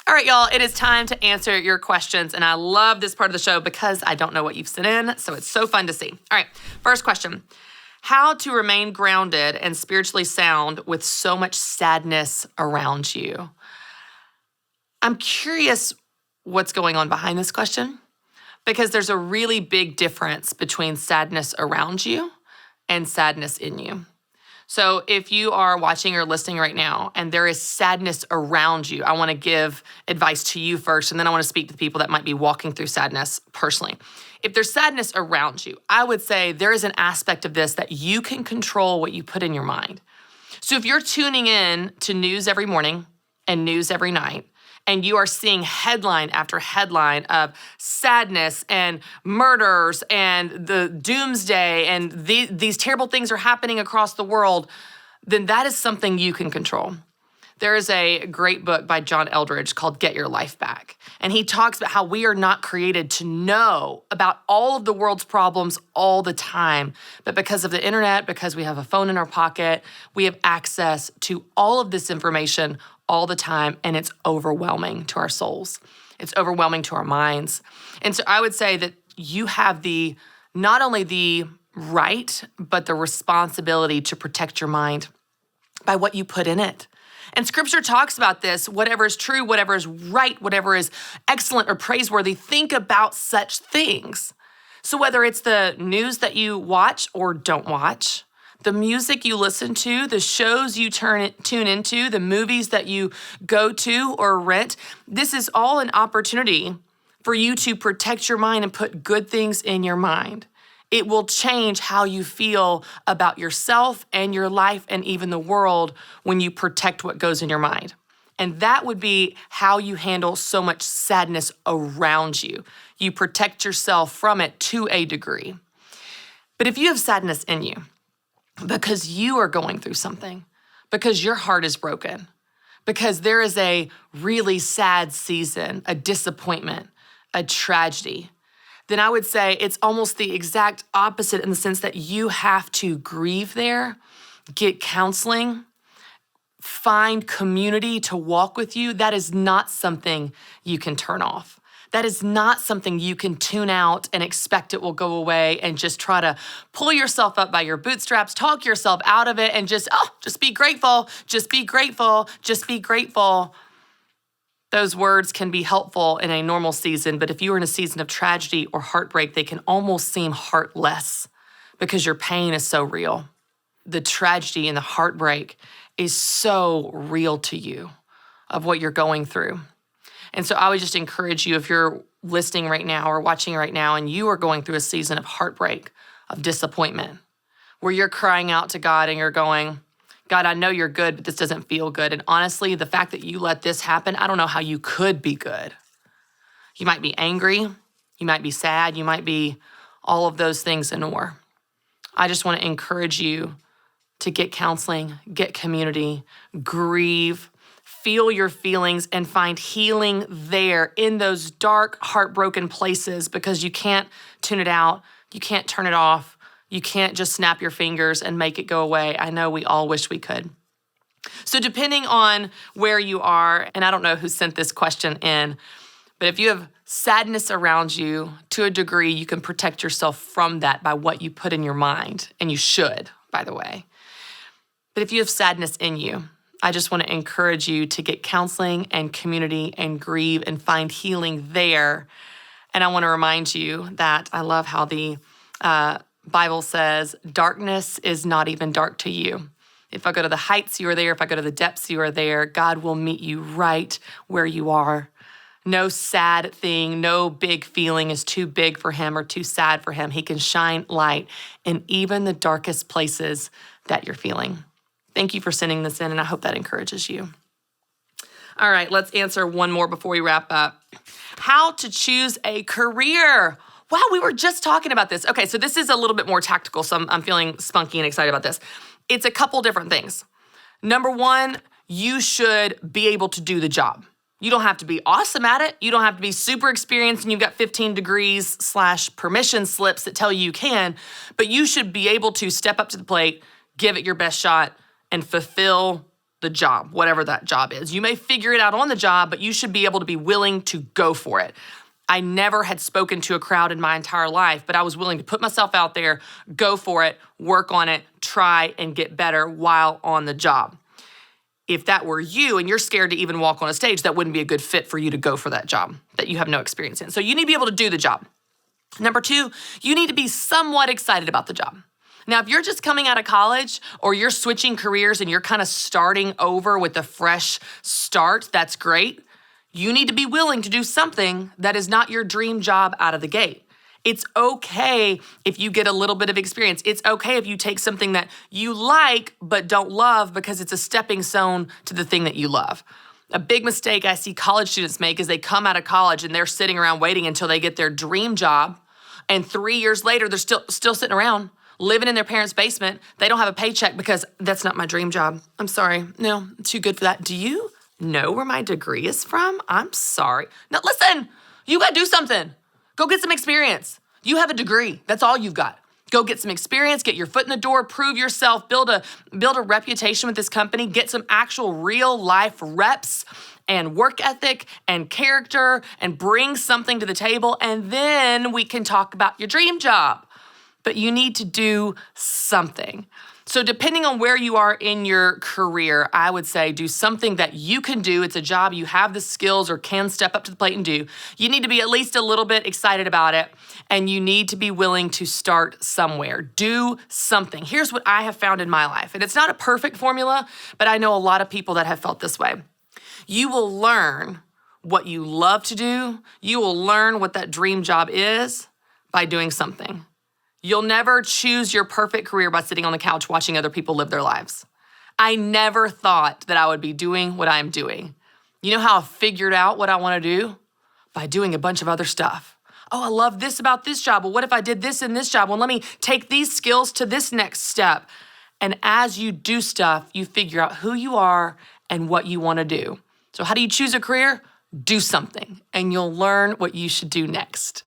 All right, y'all, it is time to answer your questions. And I love this part of the show because I don't know what you've sent in. So it's so fun to see. All right, first question. How to remain grounded and spiritually sound with so much sadness around you? I'm curious what's going on behind this question because there's a really big difference between sadness around you and sadness in you. So if you are watching or listening right now and there is sadness around you, I want to give advice to you first, and then I want to speak to the people that might be walking through sadness personally. If there's sadness around you, I would say there is an aspect of this that you can control what you put in your mind. So if you're tuning in to news every morning and news every night, and you are seeing headline after headline of sadness and murders and the doomsday and these terrible things are happening across the world, then that is something you can control. There is a great book by John Eldredge called Get Your Life Back. And he talks about how we are not created to know about all of the world's problems all the time. But because of the internet, because we have a phone in our pocket, we have access to all of this information all the time, and it's overwhelming to our souls. It's overwhelming to our minds. And so I would say that you have not only the right, but the responsibility to protect your mind by what you put in it. And scripture talks about this, whatever is true, whatever is right, whatever is excellent or praiseworthy, think about such things. So whether it's the news that you watch or don't watch, the music you listen to, the shows you tune into, the movies that you go to or rent, this is all an opportunity for you to protect your mind and put good things in your mind. It will change how you feel about yourself and your life and even the world when you protect what goes in your mind. And that would be how you handle so much sadness around you. You protect yourself from it to a degree. But if you have sadness in you, because you are going through something, because your heart is broken, because there is a really sad season, a disappointment, a tragedy, then I would say it's almost the exact opposite in the sense that you have to grieve there, get counseling, find community to walk with you. That is not something you can turn off. That is not something you can tune out and expect it will go away and just try to pull yourself up by your bootstraps, talk yourself out of it, and just be grateful, just be grateful, just be grateful. Those words can be helpful in a normal season, but if you are in a season of tragedy or heartbreak, they can almost seem heartless because your pain is so real. The tragedy and the heartbreak is so real to you of what you're going through. And so I would just encourage you, if you're listening right now or watching right now and you are going through a season of heartbreak, of disappointment, where you're crying out to God and you're going, God, I know you're good, but this doesn't feel good. And honestly, the fact that you let this happen, I don't know how you could be good. You might be angry, you might be sad, you might be all of those things and more. I just want to encourage you to get counseling, get community, grieve, feel your feelings, and find healing there in those dark, heartbroken places, because you can't tune it out, you can't turn it off, you can't just snap your fingers and make it go away. I know we all wish we could. So depending on where you are, and I don't know who sent this question in, but if you have sadness around you to a degree, you can protect yourself from that by what you put in your mind, and you should, by the way. But if you have sadness in you, I just want to encourage you to get counseling and community and grieve and find healing there. And I want to remind you that I love how the Bible says, darkness is not even dark to you. If I go to the heights, you are there. If I go to the depths, you are there. God will meet you right where you are. No sad thing, no big feeling is too big for him or too sad for him. He can shine light in even the darkest places that you're feeling. Thank you for sending this in, and I hope that encourages you. All right, let's answer one more before we wrap up. How to choose a career. Wow, we were just talking about this. Okay, so this is a little bit more tactical, so I'm feeling spunky and excited about this. It's a couple different things. Number one, you should be able to do the job. You don't have to be awesome at it. You don't have to be super experienced and you've got 15 degrees / permission slips that tell you can, but you should be able to step up to the plate, give it your best shot, and fulfill the job, whatever that job is. You may figure it out on the job, but you should be able to be willing to go for it. I never had spoken to a crowd in my entire life, but I was willing to put myself out there, go for it, work on it, try and get better while on the job. If that were you and you're scared to even walk on a stage, that wouldn't be a good fit for you to go for that job that you have no experience in. So you need to be able to do the job. Number two, you need to be somewhat excited about the job. Now, if you're just coming out of college or you're switching careers and you're kind of starting over with a fresh start, that's great. You need to be willing to do something that is not your dream job out of the gate. It's okay if you get a little bit of experience. It's okay if you take something that you like but don't love because it's a stepping stone to the thing that you love. A big mistake I see college students make is they come out of college and they're sitting around waiting until they get their dream job, and 3 years later they're still sitting around living in their parents' basement. They don't have a paycheck because that's not my dream job. I'm sorry. No, I'm too good for that. Do you know where my degree is from? I'm sorry. No, listen, you gotta do something. Go get some experience. You have a degree. That's all you've got. Go get some experience, get your foot in the door, prove yourself, build a reputation with this company, get some actual real life reps and work ethic and character and bring something to the table, and then we can talk about your dream job. But you need to do something. So depending on where you are in your career, I would say do something that you can do. It's a job you have the skills or can step up to the plate and do. You need to be at least a little bit excited about it, and you need to be willing to start somewhere. Do something. Here's what I have found in my life, and it's not a perfect formula, but I know a lot of people that have felt this way. You will learn what you love to do. You will learn what that dream job is by doing something. You'll never choose your perfect career by sitting on the couch watching other people live their lives. I never thought that I would be doing what I'm doing. You know how I figured out what I want to do? By doing a bunch of other stuff. Oh, I love this about this job. Well, what if I did this in this job? Well, let me take these skills to this next step. And as you do stuff, you figure out who you are and what you want to do. So how do you choose a career? Do something, and you'll learn what you should do next.